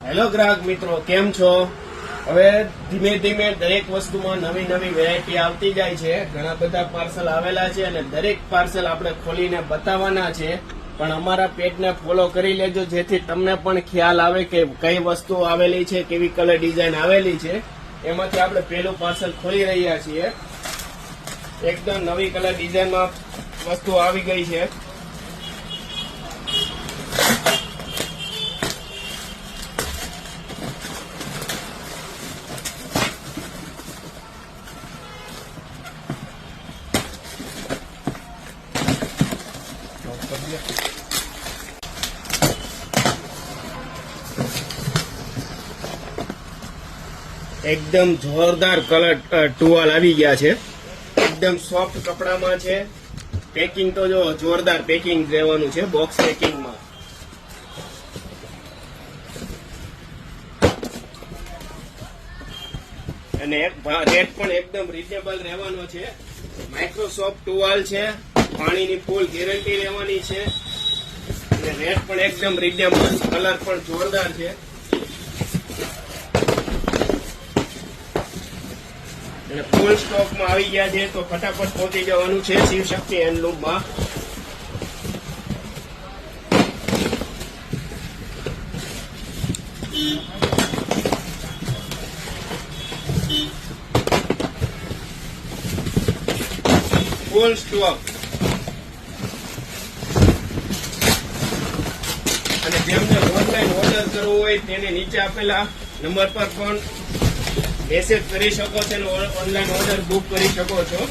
Hello ગ્રાહક મિત્રો, કેમ છો? હવે ધીમે ધીમે દરેક વસ્તુમાં નવી નવી વેરાયટી આવતી જાય છે. ઘણા બધા પાર્સલ આવેલા છે અને દરેક પાર્સલ આપણે ખોલીને બતાવવાના છે. પણ અમારા પેજને ફોલો કરી લેજો, જેથી તમને પણ ખ્યાલ આવે કે કઈ વસ્તુ આવેલી છે, કેવી કલર ડિઝાઇન આવેલી છે. એમાંથી આપણે પહેલું પાર્સલ ખોલી રહ્યા છીએ. એકદમ નવી કલર ડિઝાઇનમાં વસ્તુ આવી ગઈ છે. એકદમ જોરદાર કલર ટુવાલ આવી ગયા છે. એકદમ સોફ્ટ કપડામાં છે. પેકિંગ તો જો જોરદાર પેકિંગ રહેવાનું છે, બોક્સ પેકિંગમાં. અને રેટ પણ એકદમ રીઝનેબલ રહેવાનો છે. માઇક્રોસોફ્ટ ટુવાલ છે, પાણીની ફૂલ ગેરંટી રહેવાની છે અને રેટ પણ એકદમ રીઝનેબલ. કલર પણ જોરદાર છે અને ફૂલ સ્ટોકમાં આવી ગયા છે, તો ફટાફટ પહોંચી જવાનું છે શિવશક્તિ હેન્ડલૂમમાં. ફૂલ સ્ટોક. અને જેમને ઓનલાઈન ઓર્ડર કરવો હોય તેને નીચે આપેલા નંબર પર પણ મેસેજ કરી શકો છો, ઓનલાઈન ઓર્ડર બુક કરી શકો છો.